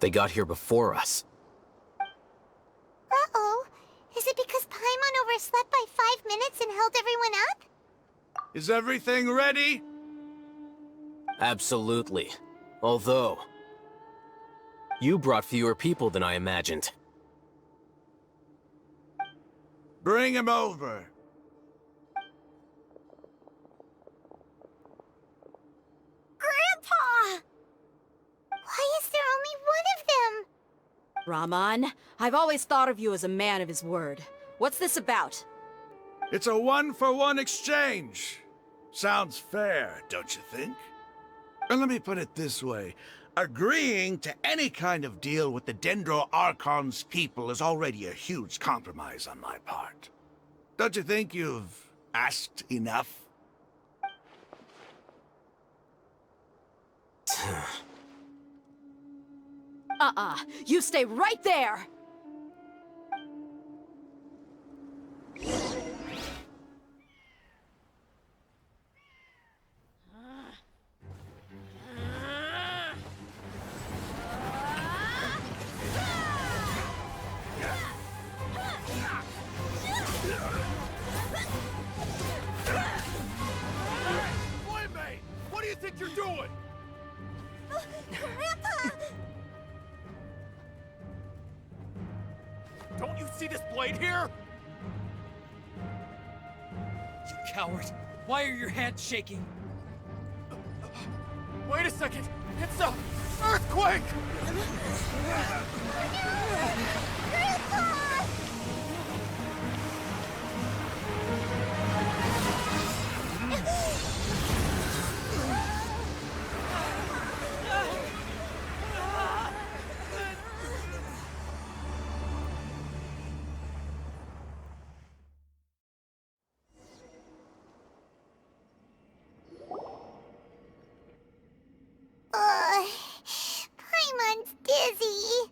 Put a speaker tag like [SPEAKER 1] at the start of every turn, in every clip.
[SPEAKER 1] They got here before us.
[SPEAKER 2] Uh-oh. Is it because Paimon overslept by 5 minutes and held everyone up?
[SPEAKER 3] Is everything ready?
[SPEAKER 1] Absolutely. Although, you brought fewer people than I imagined.
[SPEAKER 3] Bring him over.
[SPEAKER 2] Grandpa! Why is there only one of them?
[SPEAKER 4] Rahman, I've always thought of you as a man of his word. What's this about?
[SPEAKER 3] It's a one-for-one exchange. Sounds fair, don't you think? And let me put it this way. Agreeing to any kind of deal with the Dendro Archon's people is already a huge compromise on my part. Don't you think you've asked enough?
[SPEAKER 4] You stay right there!
[SPEAKER 3] What do you think you're doing?
[SPEAKER 2] Grandpa!
[SPEAKER 5] Don't you see this blade here? You coward! Why are your hands shaking? Wait a second! It's a earthquake!
[SPEAKER 2] Grandpa! Paimon's dizzy.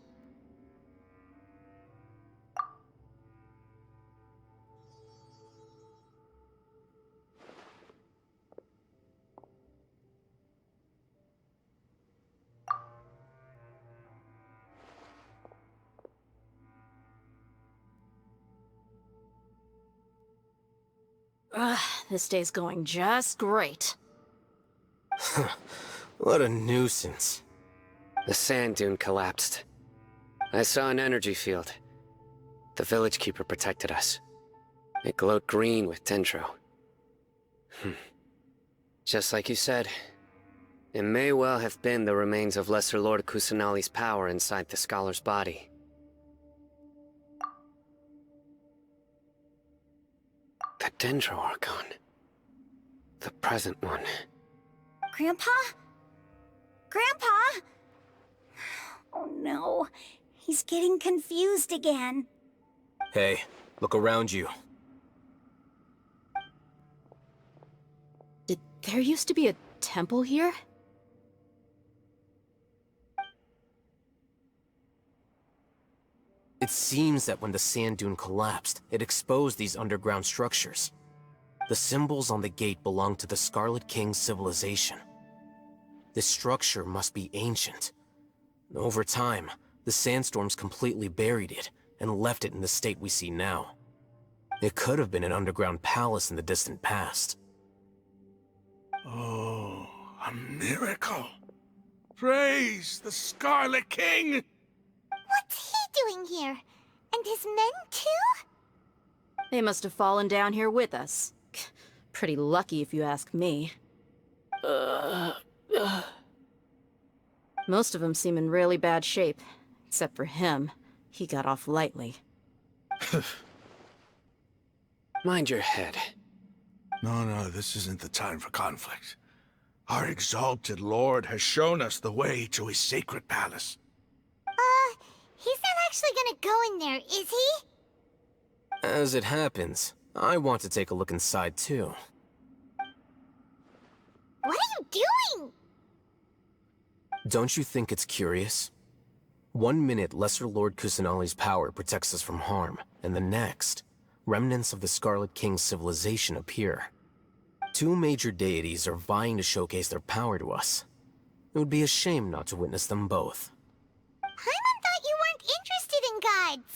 [SPEAKER 4] This day's going just great.
[SPEAKER 1] What a nuisance.
[SPEAKER 6] The sand dune collapsed. I saw an energy field. The village keeper protected us. It glowed green with Dendro. Just like you said, it may well have been the remains of Lesser Lord Kusanali's power inside the scholar's body. The Dendro Archon. The present one.
[SPEAKER 2] Grandpa? Grandpa? Oh no, he's getting confused again.
[SPEAKER 1] Hey, look around you.
[SPEAKER 4] Did there used to be a temple here?
[SPEAKER 1] It seems that when the sand dune collapsed, it exposed these underground structures. The symbols on the gate belong to the Scarlet King's civilization. This structure must be ancient. Over time, the sandstorms completely buried it and left it in the state we see now. It could have been an underground palace in the distant past.
[SPEAKER 3] Oh, a miracle. Praise the Scarlet King!
[SPEAKER 2] What's he doing here? And his men too?
[SPEAKER 4] They must have fallen down here with us. Pretty lucky if you ask me. Most of them seem in really bad shape. Except for him. He got off lightly.
[SPEAKER 6] Mind your head.
[SPEAKER 3] No, this isn't the time for conflict. Our exalted lord has shown us the way to his sacred palace.
[SPEAKER 2] He's not actually gonna go in there, is he?
[SPEAKER 1] As it happens, I want to take a look inside too.
[SPEAKER 2] What are you doing?
[SPEAKER 1] Don't you think it's curious? 1 minute, Lesser Lord Kusanali's power protects us from harm, and the next, remnants of the Scarlet King's civilization appear. 2 major deities are vying to showcase their power to us. It would be a shame not to witness them both.
[SPEAKER 2] Paimon thought you weren't interested in gods.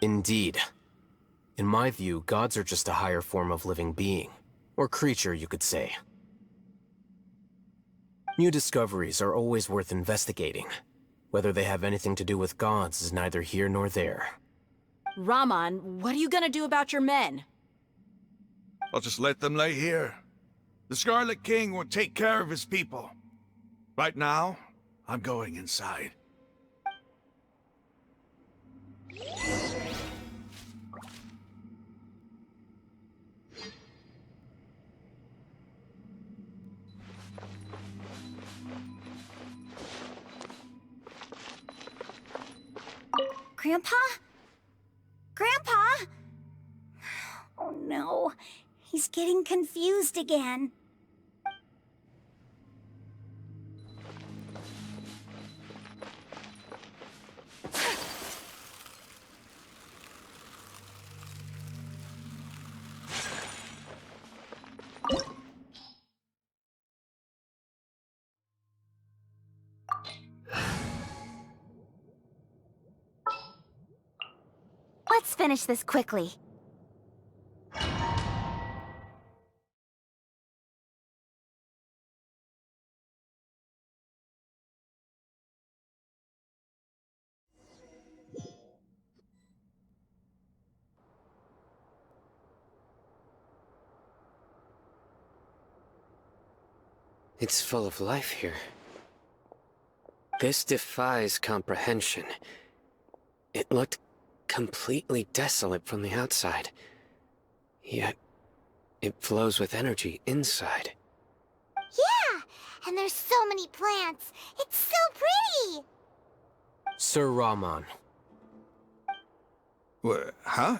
[SPEAKER 1] Indeed. In my view, gods are just a higher form of living being. Or creature, you could say. New discoveries are always worth investigating. Whether they have anything to do with gods is neither here nor there.
[SPEAKER 4] Raman, what are you gonna do about your men?
[SPEAKER 3] I'll just let them lay here. The Scarlet King will take care of his people. Right now, I'm going inside.
[SPEAKER 2] Grandpa? Grandpa? Oh no, he's getting confused again. Let's finish this quickly.
[SPEAKER 6] It's full of life here. This defies comprehension. It looked completely desolate from the outside. Yet, it flows with energy inside.
[SPEAKER 2] Yeah, and there's so many plants. It's so pretty!
[SPEAKER 1] Sir Raman.
[SPEAKER 3] What? Huh?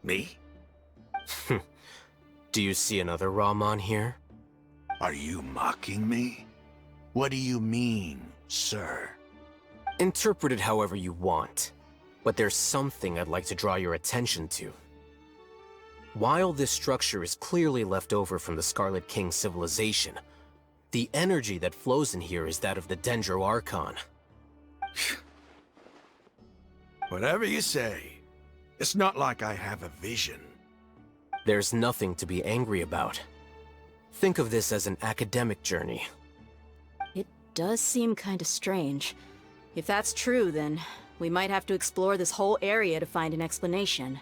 [SPEAKER 3] Me?
[SPEAKER 1] Do you see another Raman here?
[SPEAKER 3] Are you mocking me? What do you mean, sir?
[SPEAKER 1] Interpret it however you want. But there's something I'd like to draw your attention to. While this structure is clearly left over from the Scarlet King civilization, the energy that flows in here is that of the Dendro Archon.
[SPEAKER 3] Whatever you say. It's not like I have a vision.
[SPEAKER 1] There's nothing to be angry about. Think of this as an academic journey.
[SPEAKER 4] It does seem kinda strange. If that's true, then we might have to explore this whole area to find an explanation.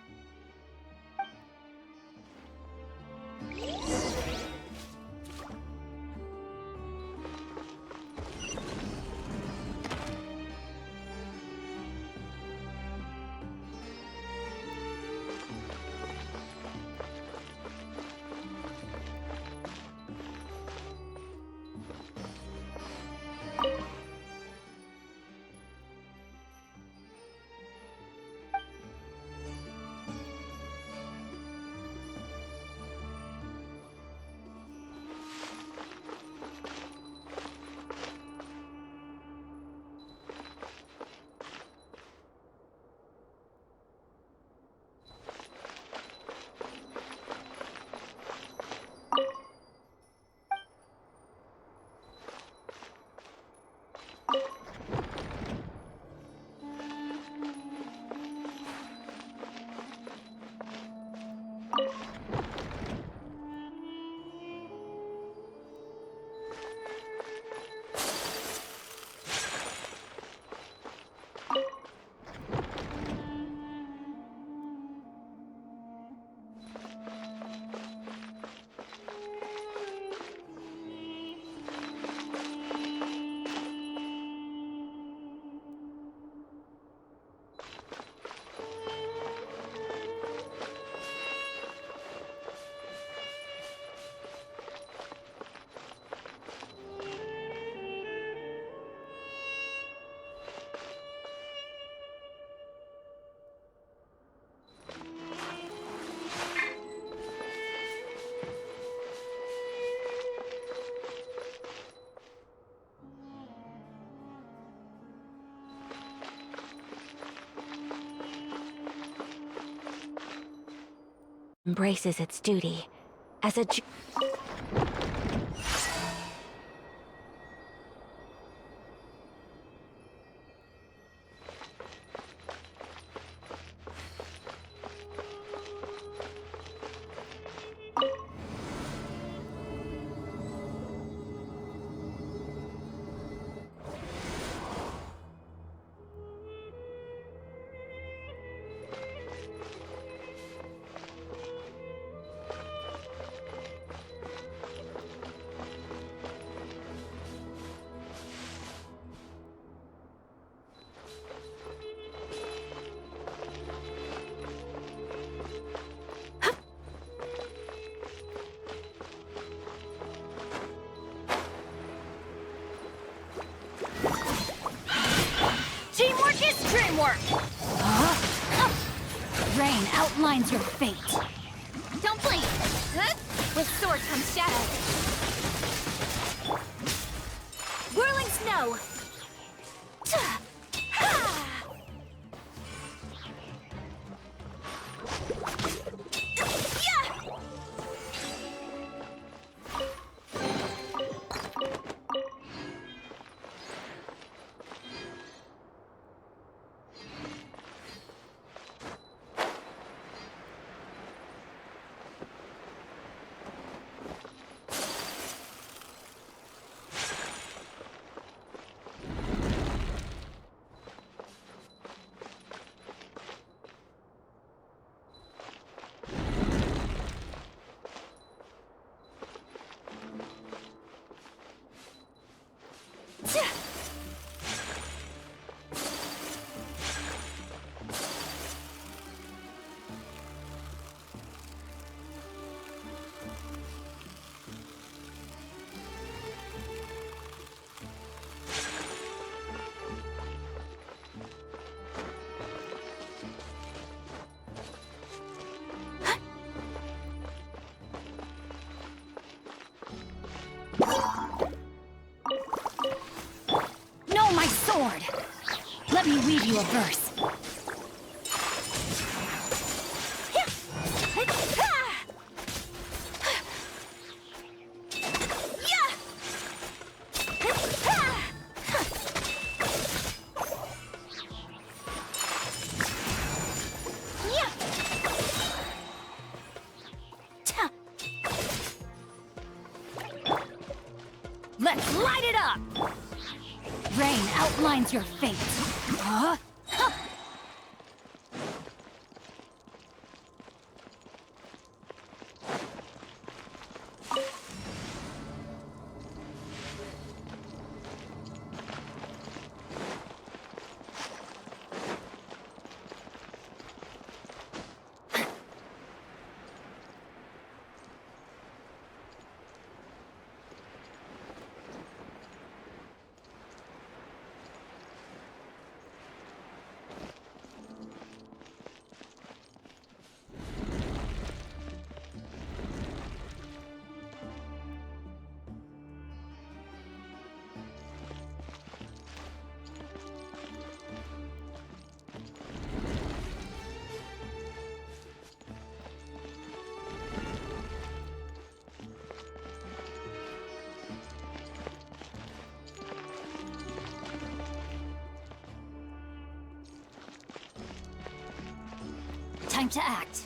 [SPEAKER 2] Embraces its duty as a
[SPEAKER 7] work! Rain outlines your fate. Don't blink! With sword comes shadow. Whirling snow! No, my sword! Let me weave you a verse. Let's light it up! Rain outlines your fate. Huh? Time to act.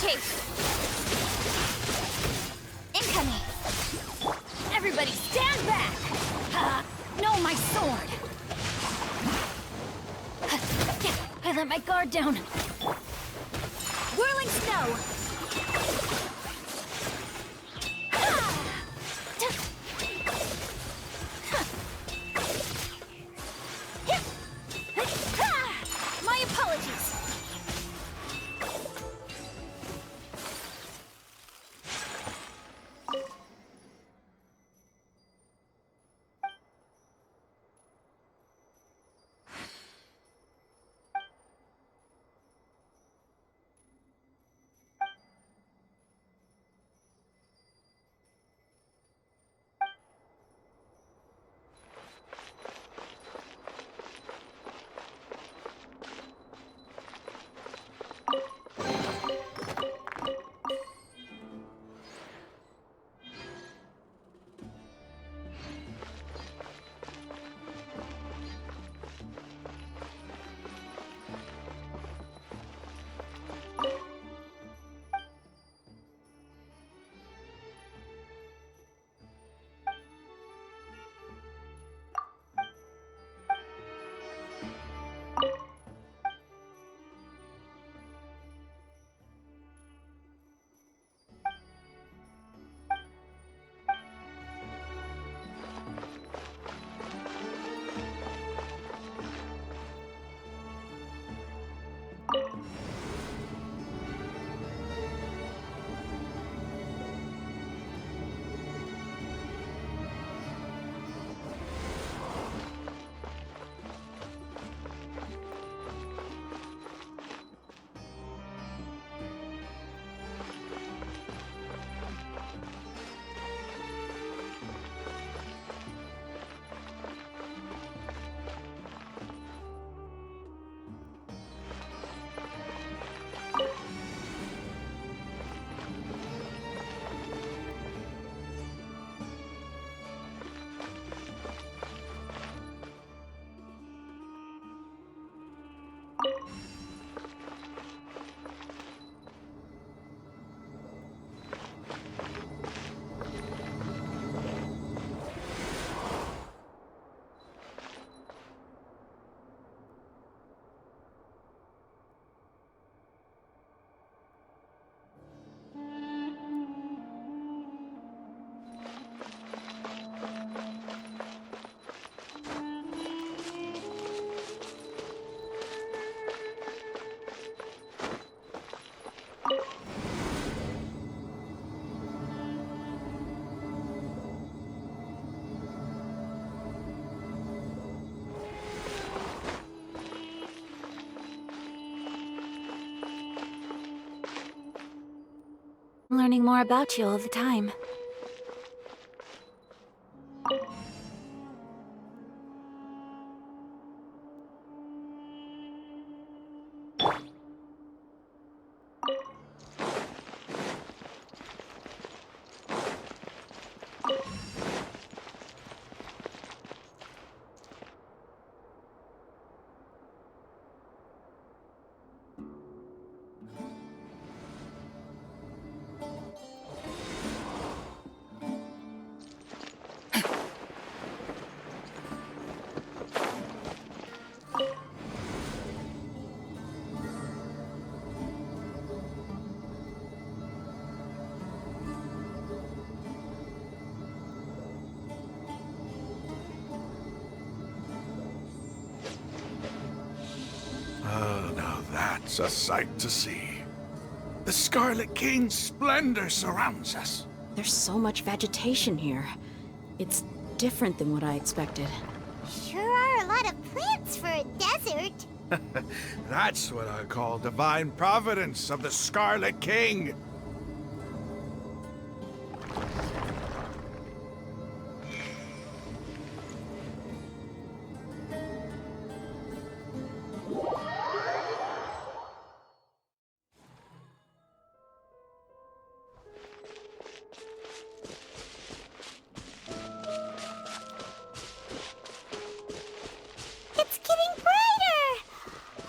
[SPEAKER 7] chase! Incoming! Everybody stand back! No, my sword! I let my guard down. Whirling snow! My apologies.
[SPEAKER 8] I'm learning more about you all the time.
[SPEAKER 3] Oh, now that's a sight to see. The Scarlet King's splendor surrounds us.
[SPEAKER 4] There's so much vegetation here. It's different than what I expected.
[SPEAKER 2] Sure are a lot of plants for a desert.
[SPEAKER 3] That's what I call divine providence of the Scarlet King.
[SPEAKER 2] It's getting brighter!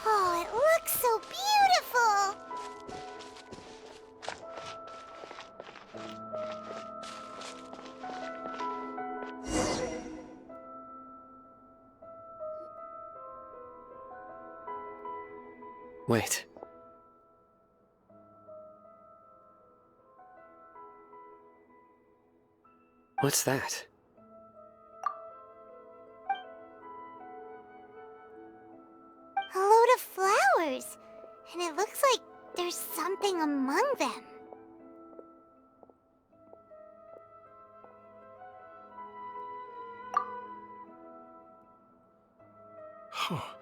[SPEAKER 2] Oh, it looks so beautiful!
[SPEAKER 6] Wait. What's that?
[SPEAKER 2] A load of flowers. And it looks like there's something among them.
[SPEAKER 3] Oh,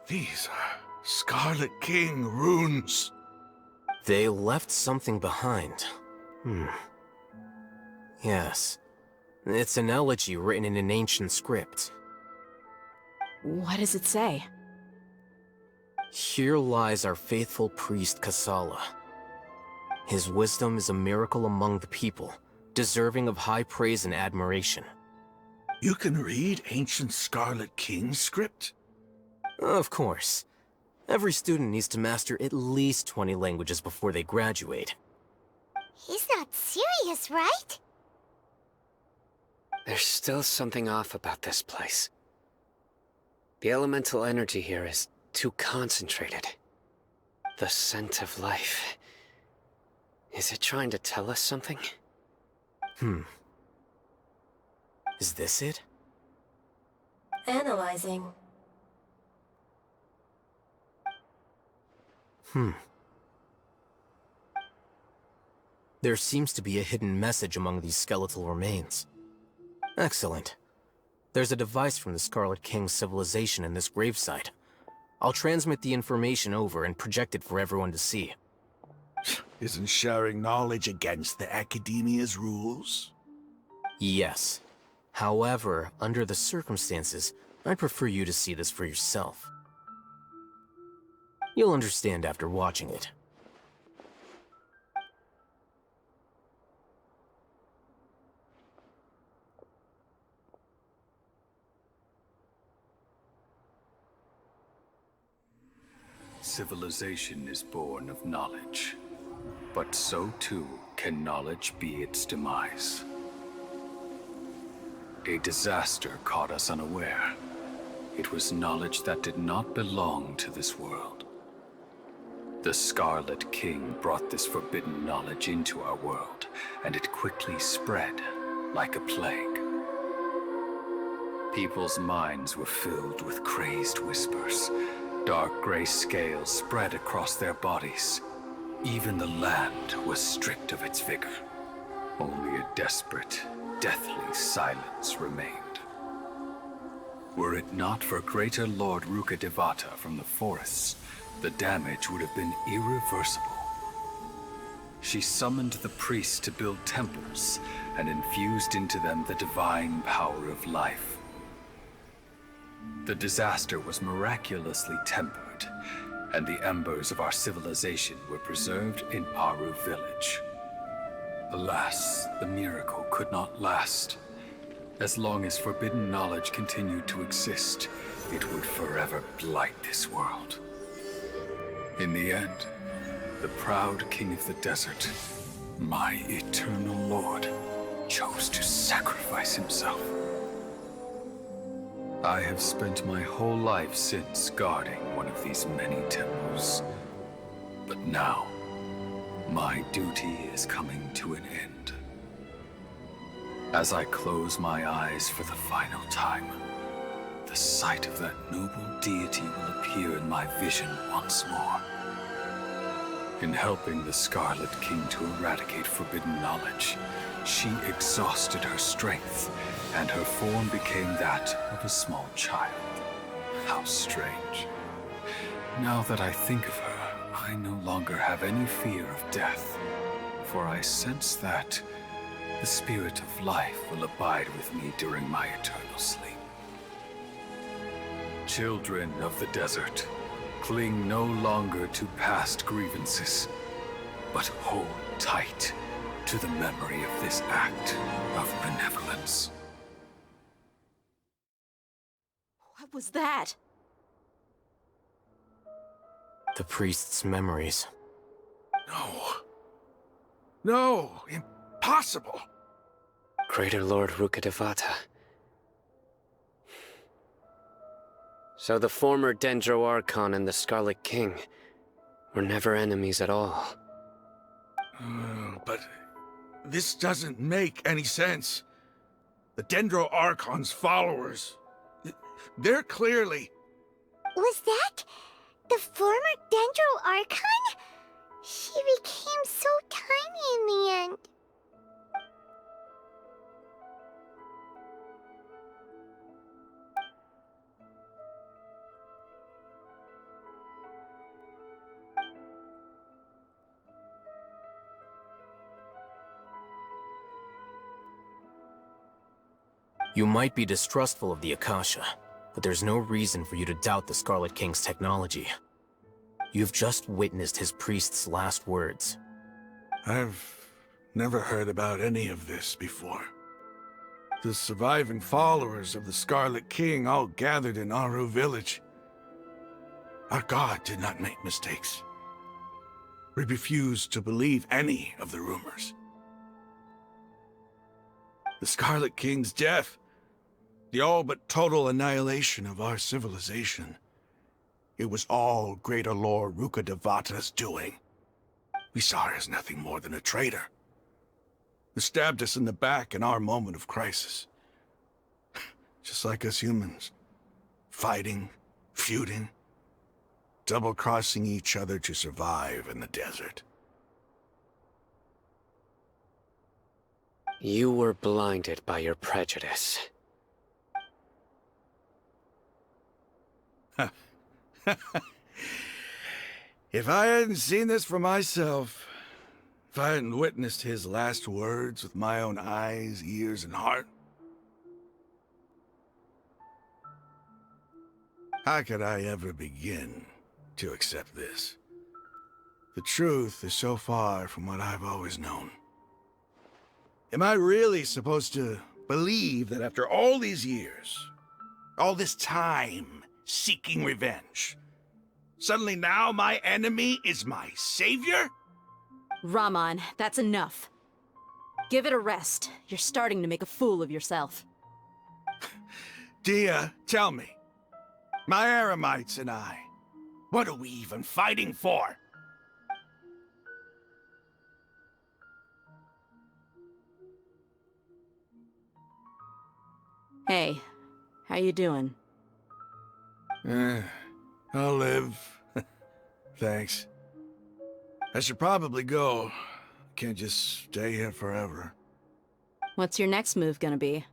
[SPEAKER 3] these are Scarlet King runes.
[SPEAKER 1] They left something behind. Yes. It's an elegy written in an ancient script.
[SPEAKER 4] What does it say?
[SPEAKER 1] Here lies our faithful priest Kasala. His wisdom is a miracle among the people, deserving of high praise and admiration.
[SPEAKER 3] You can read ancient Scarlet King script?
[SPEAKER 1] Of course. Every student needs to master at least 20 languages before they graduate.
[SPEAKER 2] He's not serious, right?
[SPEAKER 6] There's still something off about this place. The elemental energy here is too concentrated. The scent of life. Is it trying to tell us something?
[SPEAKER 1] Is this it?
[SPEAKER 8] Analyzing.
[SPEAKER 1] There seems to be a hidden message among these skeletal remains. Excellent. There's a device from the Scarlet King's civilization in this gravesite. I'll transmit the information over and project it for everyone to see.
[SPEAKER 3] Isn't sharing knowledge against the Academia's rules?
[SPEAKER 1] Yes. However, under the circumstances, I'd prefer you to see this for yourself. You'll understand after watching it.
[SPEAKER 9] Civilization is born of knowledge, but so too can knowledge be its demise. A disaster caught us unaware. It was knowledge that did not belong to this world. The Scarlet King brought this forbidden knowledge into our world, and it quickly spread like a plague. People's minds were filled with crazed whispers. Dark gray scales spread across their bodies. Even the land was stripped of its vigor. Only a desperate, deathly silence remained. Were it not for greater Lord Rukkhadevata from the forests, the damage would have been irreversible. She summoned the priests to build temples and infused into them the divine power of life. The disaster was miraculously tempered, and the embers of our civilization were preserved in Aru village. Alas, the miracle could not last. As long as forbidden knowledge continued to exist, it would forever blight this world. In the end, the proud king of the desert, my eternal lord, chose to sacrifice himself. I have spent my whole life since guarding one of these many temples. But now, my duty is coming to an end. As I close my eyes for the final time, the sight of that noble deity will appear in my vision once more. In helping the Scarlet King to eradicate forbidden knowledge, she exhausted her strength, and her form became that of a small child. How strange. Now that I think of her, I no longer have any fear of death, for I sense that the spirit of life will abide with me during my eternal sleep. Children of the desert, cling no longer to past grievances, but hold tight to the memory of this act of benevolence.
[SPEAKER 4] What was that?
[SPEAKER 1] The priest's memories.
[SPEAKER 3] No. No, impossible.
[SPEAKER 6] Greater Lord Rukkhadevata. So the former Dendro Archon and the Scarlet King, were never enemies at all.
[SPEAKER 3] But this doesn't make any sense. The Dendro Archon's followers, they're clearly...
[SPEAKER 2] Was that the former Dendro Archon? She became so tiny in the end.
[SPEAKER 1] You might be distrustful of the Akasha, but there's no reason for you to doubt the Scarlet King's technology. You've just witnessed his priest's last words.
[SPEAKER 3] I've never heard about any of this before. The surviving followers of the Scarlet King all gathered in Aru village. Our god did not make mistakes. We refused to believe any of the rumors. The Scarlet King's death, the all but total annihilation of our civilization, it was all Greater Lord Rukkhadevata's doing. We saw her as nothing more than a traitor, who stabbed us in the back in our moment of crisis. Just like us humans. Fighting, feuding, double-crossing each other to survive in the desert.
[SPEAKER 6] You were blinded by your prejudice.
[SPEAKER 3] If I hadn't seen this for myself, if I hadn't witnessed his last words with my own eyes, ears, and heart, how could I ever begin to accept this? The truth is so far from what I've always known. Am I really supposed to believe that after all these years, all this time seeking revenge, suddenly now my enemy is my savior?
[SPEAKER 4] Raman, that's enough. Give it a rest. You're starting to make a fool of yourself.
[SPEAKER 3] Dia, tell me, my Eremites and I, what are we even fighting for?
[SPEAKER 4] Hey, how you doing?
[SPEAKER 3] I'll live. Thanks. I should probably go. Can't just stay here forever.
[SPEAKER 4] What's your next move gonna be?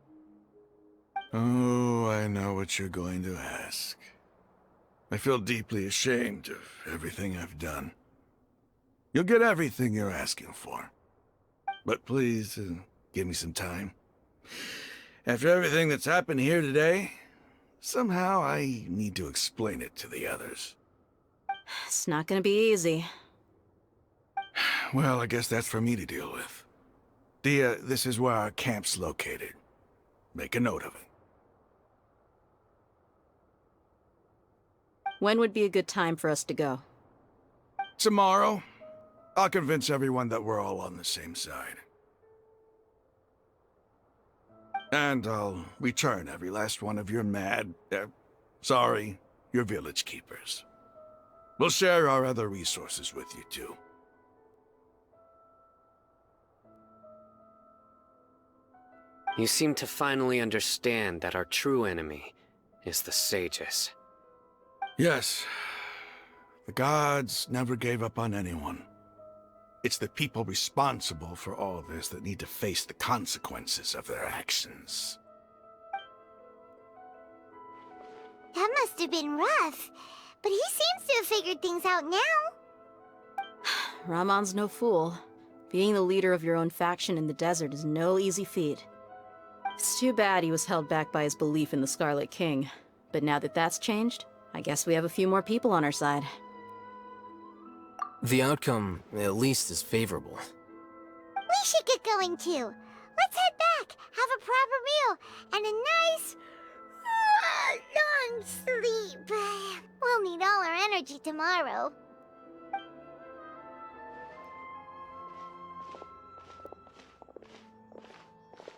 [SPEAKER 3] Oh, I know what you're going to ask. I feel deeply ashamed of everything I've done. You'll get everything you're asking for. But please, give me some time. After everything that's happened here today, somehow I need to explain it to the others.
[SPEAKER 4] It's not gonna be easy.
[SPEAKER 3] Well, I guess that's for me to deal with. Dia, this is where our camp's located. Make a note of it.
[SPEAKER 4] When would be a good time for us to go?
[SPEAKER 3] Tomorrow, I'll convince everyone that we're all on the same side. And I'll return every last one of your your village keepers. We'll share our other resources with you, too.
[SPEAKER 6] You seem to finally understand that our true enemy is the sages.
[SPEAKER 3] Yes. The gods never gave up on anyone. It's the people responsible for all this that need to face the consequences of their actions.
[SPEAKER 2] That must have been rough, but he seems to have figured things out now.
[SPEAKER 4] Ramon's no fool. Being the leader of your own faction in the desert is no easy feat. It's too bad he was held back by his belief in the Scarlet King. But now that that's changed, I guess we have a few more people on our side.
[SPEAKER 1] The outcome, at least, is favorable.
[SPEAKER 2] We should get going too. Let's head back, have a proper meal, and a nice, long sleep. We'll need all our energy tomorrow.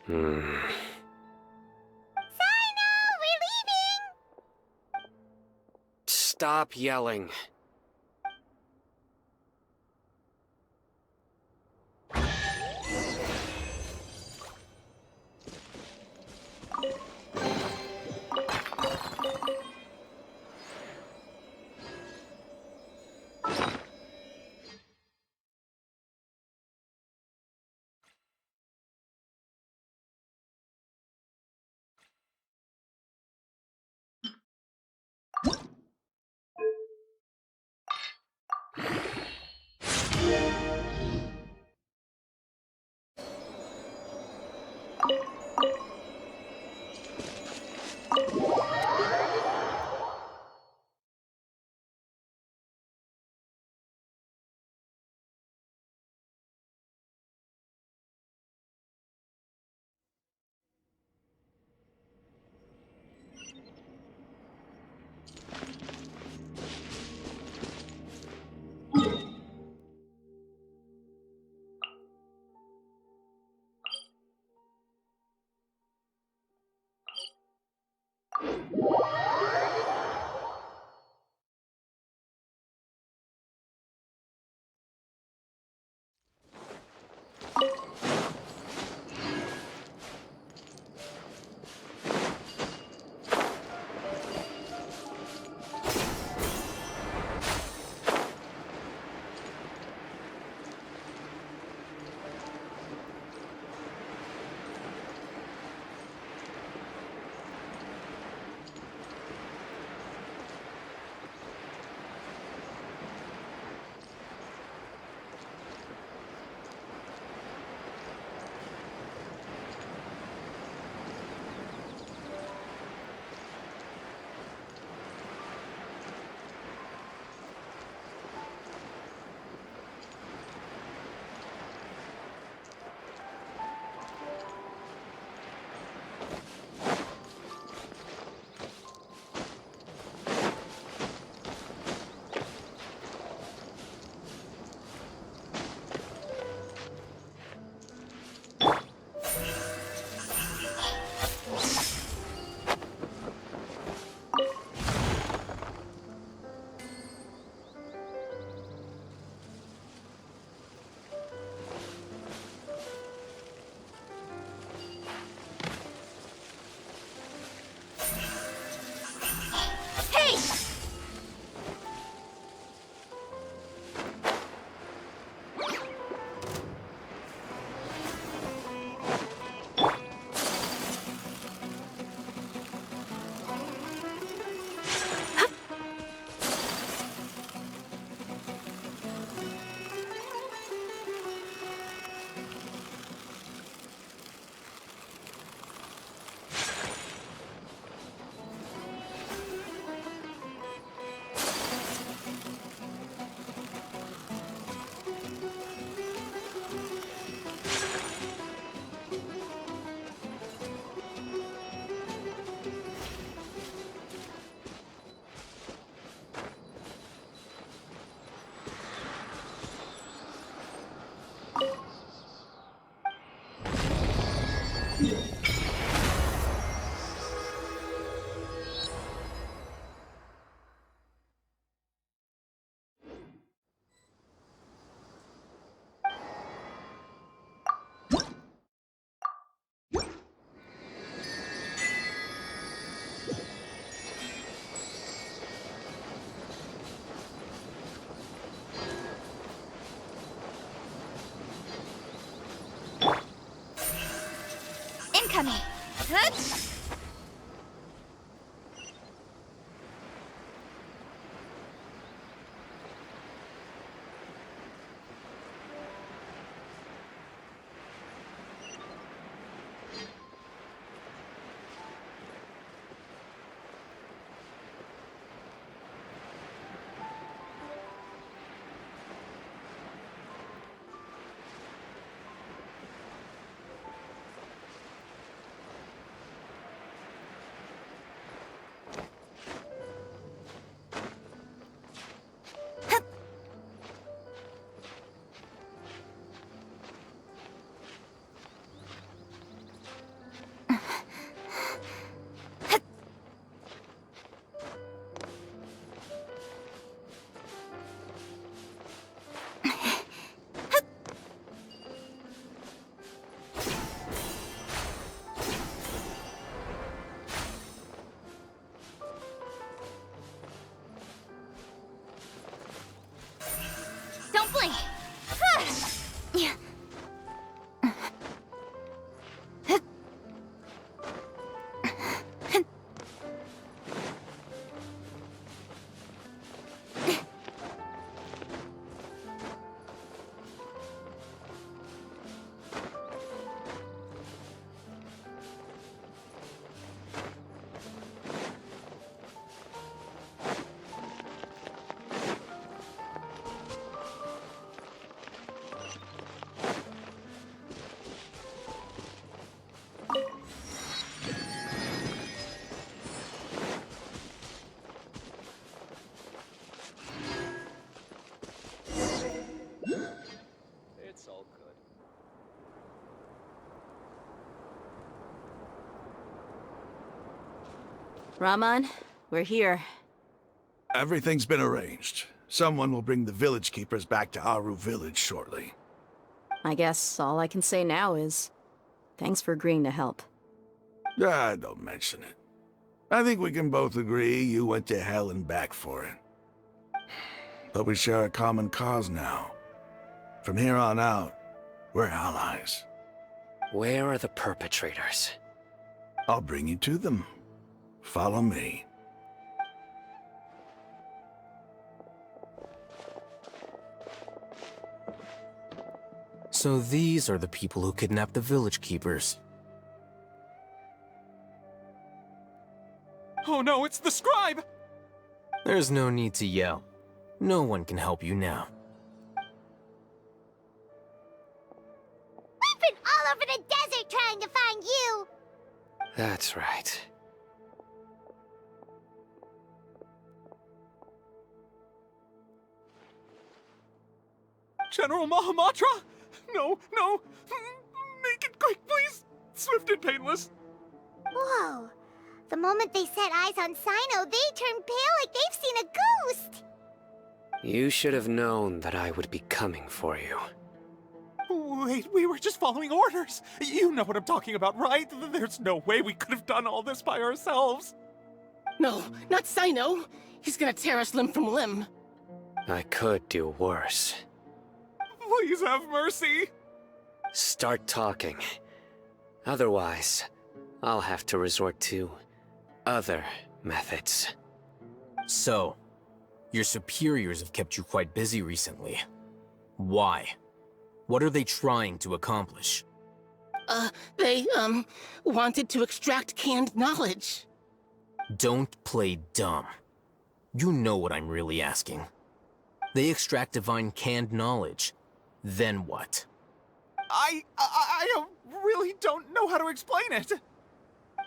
[SPEAKER 2] Cyno, we're leaving!
[SPEAKER 6] Stop yelling.
[SPEAKER 7] Incoming! Huh?
[SPEAKER 4] Raman, we're here.
[SPEAKER 3] Everything's been arranged. Someone will bring the village keepers back to Aru village shortly.
[SPEAKER 4] I guess all I can say now is, thanks for agreeing to help.
[SPEAKER 3] Don't mention it. I think we can both agree you went to hell and back for it. But we share a common cause now. From here on out, we're allies.
[SPEAKER 6] Where are the perpetrators?
[SPEAKER 3] I'll bring you to them. Follow me.
[SPEAKER 1] So these are the people who kidnapped the village keepers.
[SPEAKER 5] Oh no, it's the scribe!
[SPEAKER 1] There's no need to yell. No one can help you now.
[SPEAKER 2] We've been all over the desert trying to find you!
[SPEAKER 6] That's right.
[SPEAKER 5] General Mahamatra? No, no! Make it quick, please! Swift and painless!
[SPEAKER 2] Whoa. The moment they set eyes on Cyno, they turned pale like they've seen a ghost!
[SPEAKER 6] You should have known that I would be coming for you.
[SPEAKER 5] Wait, we were just following orders! You know what I'm talking about, right? There's no way we could have done all this by ourselves!
[SPEAKER 10] No, not Cyno! He's gonna tear us limb from limb!
[SPEAKER 6] I could do worse.
[SPEAKER 5] Please have mercy!
[SPEAKER 6] Start talking. Otherwise, I'll have to resort to other methods.
[SPEAKER 1] So, your superiors have kept you quite busy recently. Why? What are they trying to accomplish?
[SPEAKER 10] They, wanted to extract canned knowledge.
[SPEAKER 1] Don't play dumb. You know what I'm really asking. They extract divine canned knowledge. Then what?
[SPEAKER 5] I really don't know how to explain it.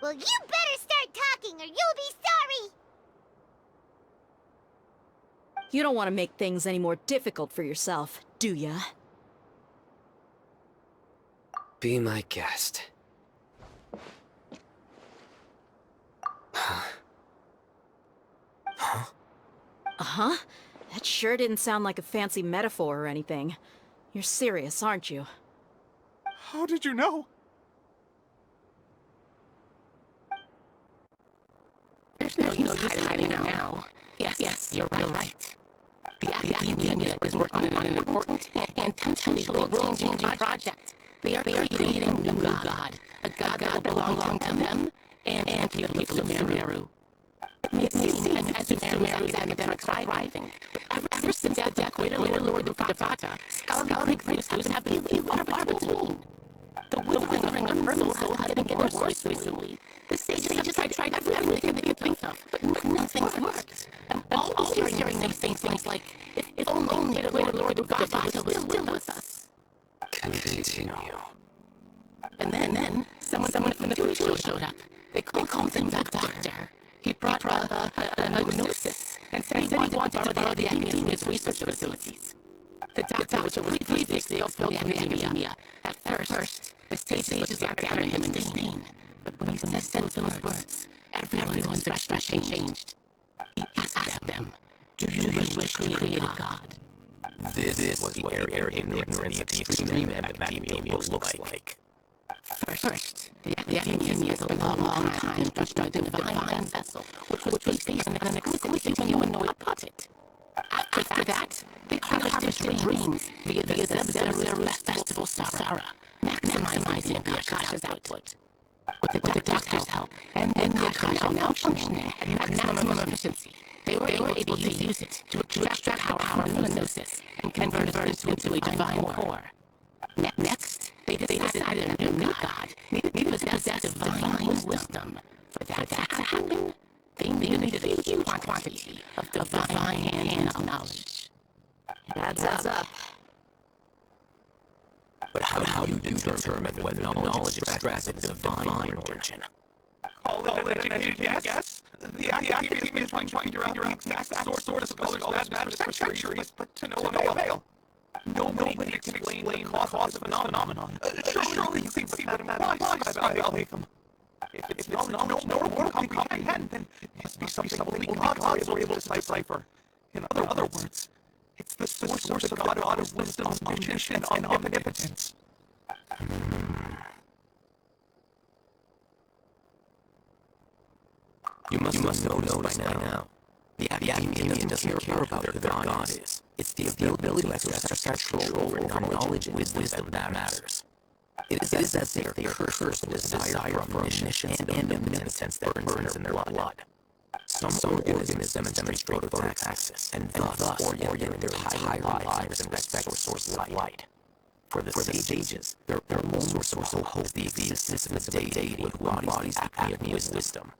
[SPEAKER 2] Well, you better start talking or you'll be sorry!
[SPEAKER 4] You don't want to make things any more difficult for yourself, do ya?
[SPEAKER 6] Be my guest.
[SPEAKER 4] Uh-huh. That sure didn't sound like a fancy metaphor or anything. You're serious, aren't you?
[SPEAKER 5] How did you know?
[SPEAKER 10] There's no use hiding now. Yes, you're right. The Academia is working on an important and potentially world-changing project. They are creating a new god. A god that will belong to them and to the people of Sumeru. It may seem as if Sumeru's academics are thriving. Ever since the death of Lord Fata, scholarly breakthroughs have been few and far between. The withering of Earth's soul has been getting worse recently. The sages have tried everything they could think of, but nothing's worked. And all hearing things like, if only Lord Fata was still with us.
[SPEAKER 6] Continue.
[SPEAKER 10] And then someone from the future showed up. They called him the Doctor. He brought a gnosis and said he wanted to borrow the Academia's research facilities. The Doctor was previously filled with Academia. At first, the sages were gathering him in disdain. But when he said those words, everyone's expression changed. He asked them, do you wish to create a god?
[SPEAKER 1] This was what arrogant ignorance at the extreme end of Academia looks like.
[SPEAKER 10] First, the Academia is a long time constructed a divine vessel, which was based on an exclusive humanoid puppet. After that, they harvested dreams via the Sumeru Festival Sara, maximizing the Akasha's output. With the Doctor's help, and the Akasha malfunctioning at maximum efficiency, they were able to use it to extract power from the gnosis and convert it into a divine core. Next, they decided a new god needed to possess divine wisdom. For that to happen, they needed a huge quantity of divine hand knowledge.
[SPEAKER 4] Adds up.
[SPEAKER 1] But how do you determine whether knowledge extracted is of divine origin?
[SPEAKER 5] Call it an educated guess. The Academia is trying to figure out the exact source of scholars' matters for centuries, but to no avail. Nobody can explain the cause of the phenomenon. Surely you can see that in my eyes, I'll take them. If it's knowledge no one can comprehend, then it must be something only gods are able to decipher. In other words, it's the source of the God of wisdom, omniscience, and omnipotence.
[SPEAKER 1] You must know by now. The academia doesn't care about who their god is. It's the ability to exercise control over knowledge and wisdom that matters. It is as if they are cursed with a desire for omniscience and omnipotence that burns in their blood. Some organisms demonstrate phototaxis, and thus orient their entire lives in respect for sources of light. For the sages, their only source of hope is the existence of a deity who embodies academia's wisdom.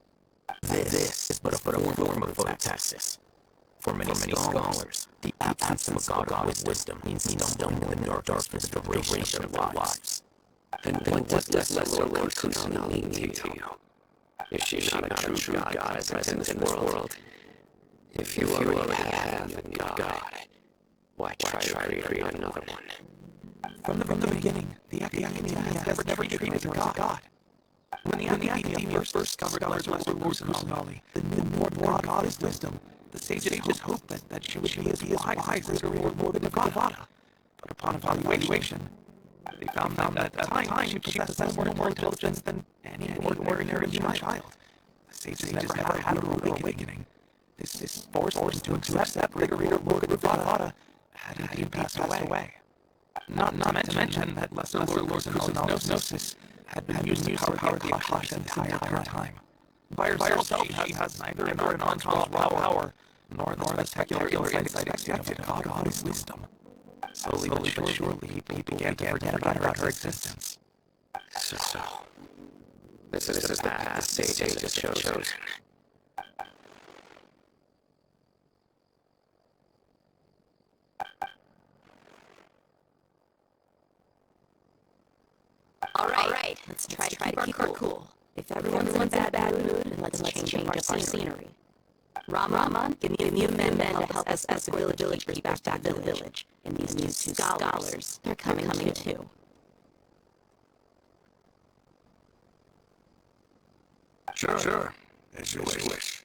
[SPEAKER 1] This is but a form of phototaxis. For many scholars, the absence of a god with wisdom means stumbling in the darkness for the duration of their lives.
[SPEAKER 6] Then what does Lesser Lord Kusanali mean to you? Is she not a true god present in this world? If you already have a god, why try to create another one?
[SPEAKER 5] From the beginning, the academia has never treated her as a god. When the academia first discovered Lesser Lord Kusanali, the Morn god of wisdom, the sages hoped that she would be as wise as her Lord Nahida. But upon evaluation, they found that at the time she possessed more intelligence than any ordinary human child. The sages never had a rude awakening. This forced them to accept that greater Lord Nahida had indeed passed away. Not to mention that Lesser Lord Kusanali's gnosis had been used to power the Akash the entire time. By herself, she has neither an Archon's raw power, nor the spectacular insight expected of a god's wisdom. Slowly but surely, he began to forget about her existence.
[SPEAKER 6] So, this is the path the sages have chosen.
[SPEAKER 4] Alright, let's try to keep her cool. If everyone's in a bad mood, then let's change up our scenery. Raman, give me a man to help us escort the villagers back to the village. And these two scholars, they're coming too.
[SPEAKER 3] Sure. As you wish.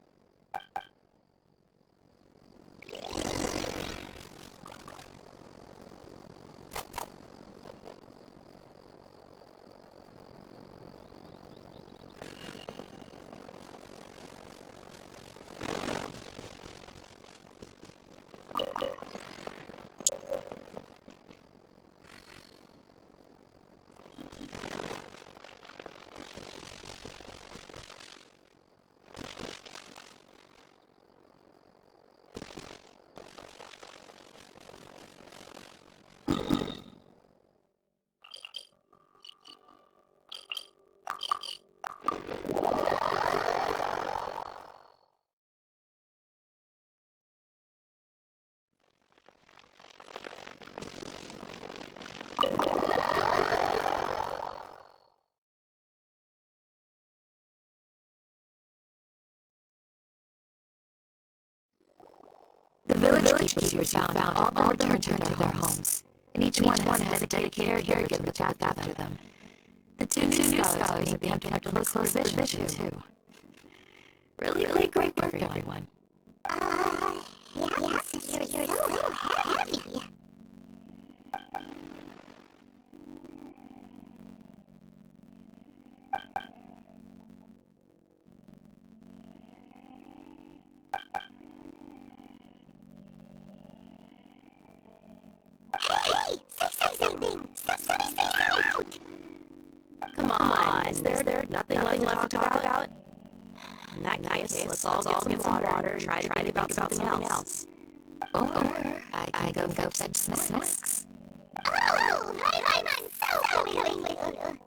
[SPEAKER 8] The village keepers were found all returned to their homes, and each one has a dedicated caregiver to look after them. The two new scholars are being kept close supervision too. Really great work, everyone.
[SPEAKER 2] Yes, you're so heavy. Hey, say something. Say out.
[SPEAKER 4] Come on, is there nothing left to talk about? In that case, let's all get some water and try to think about something else.
[SPEAKER 8] I can go fetch some snacks.
[SPEAKER 2] Oh, I'm so happy.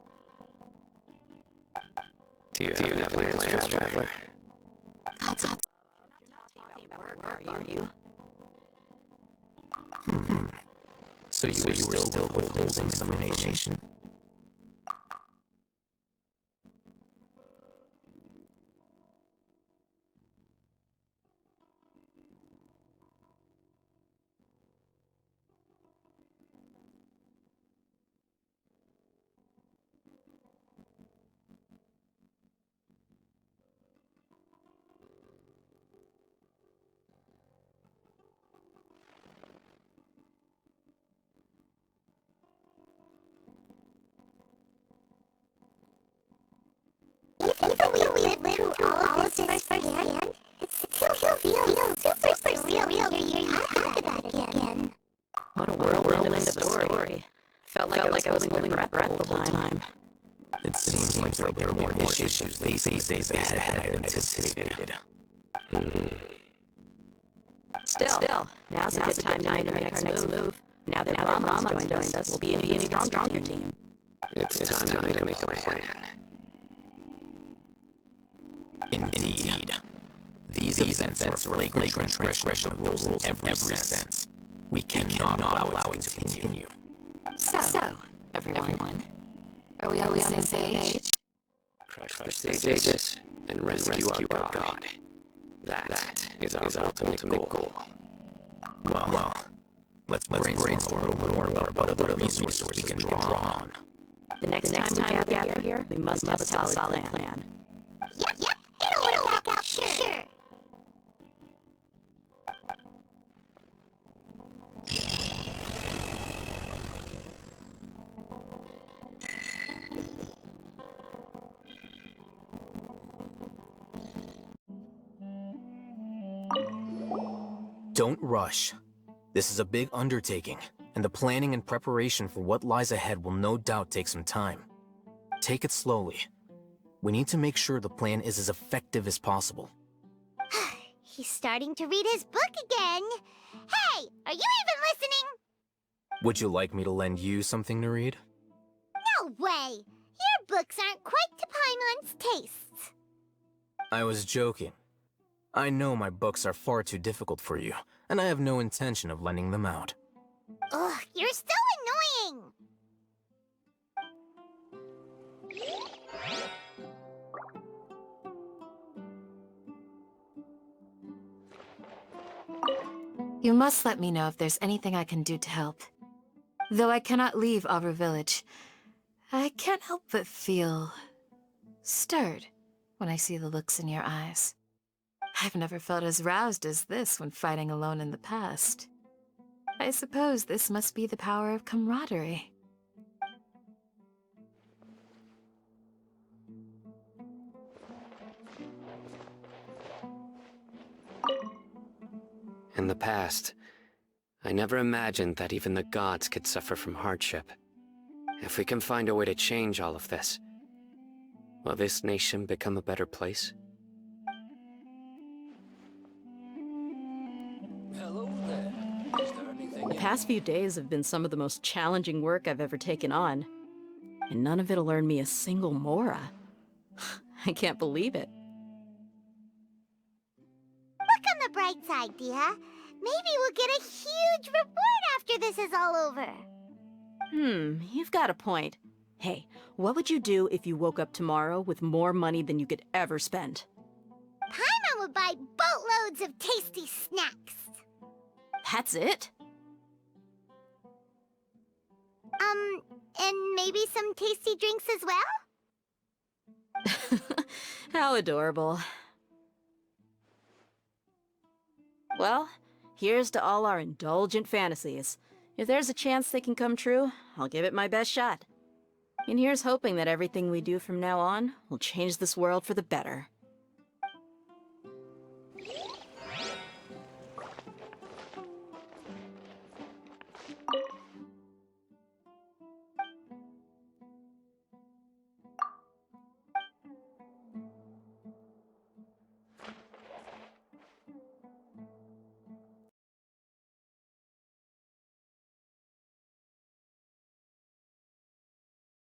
[SPEAKER 6] Do you have plans, traveler?
[SPEAKER 4] Where are you?
[SPEAKER 1] So you were still withholding some information?
[SPEAKER 4] time.
[SPEAKER 1] It seems like there are more issues these days ahead than anticipated.
[SPEAKER 4] Still, now's a good time to make our next move. Now that Rama's joined us, we'll be an even stronger team.
[SPEAKER 6] It's time to make a plan.
[SPEAKER 1] Indeed. These events are flagrant transgression of rules in every sense. We cannot allow it to continue.
[SPEAKER 8] So, everyone, are we on the same page?
[SPEAKER 6] Crush the stages and rescue our god. That is our ultimate goal.
[SPEAKER 1] Well, let's brainstorm a little more about other resources we can draw on.
[SPEAKER 4] The next time we gather here, we must have a solid plan.
[SPEAKER 2] Yep, it'll work out, sure.
[SPEAKER 1] Don't rush. This is a big undertaking, and the planning and preparation for what lies ahead will no doubt take some time. Take it slowly. We need to make sure the plan is as effective as possible.
[SPEAKER 2] He's starting to read his book again. Hey, are you even listening?
[SPEAKER 1] Would you like me to lend you something to read?
[SPEAKER 2] No way! Your books aren't quite to Paimon's tastes.
[SPEAKER 1] I was joking. I know my books are far too difficult for you, and I have no intention of lending them out.
[SPEAKER 2] Ugh, you're so annoying!
[SPEAKER 8] You must let me know if there's anything I can do to help. Though I cannot leave Auber Village, I can't help but feel stirred when I see the looks in your eyes. I've never felt as roused as this when fighting alone in the past. I suppose this must be the power of camaraderie.
[SPEAKER 6] In the past, I never imagined that even the gods could suffer from hardship. If we can find a way to change all of this, will this nation become a better place?
[SPEAKER 4] The past few days have been some of the most challenging work I've ever taken on. And none of it'll earn me a single mora. I can't believe it.
[SPEAKER 2] Look on the bright side, Dia. Maybe we'll get a huge reward after this is all over.
[SPEAKER 4] You've got a point. Hey, what would you do if you woke up tomorrow with more money than you could ever spend?
[SPEAKER 2] Paimon would buy boatloads of tasty snacks.
[SPEAKER 4] That's it?
[SPEAKER 2] And maybe some tasty drinks as well?
[SPEAKER 4] How adorable. Well, here's to all our indulgent fantasies. If there's a chance they can come true, I'll give it my best shot. And here's hoping that everything we do from now on will change this world for the better.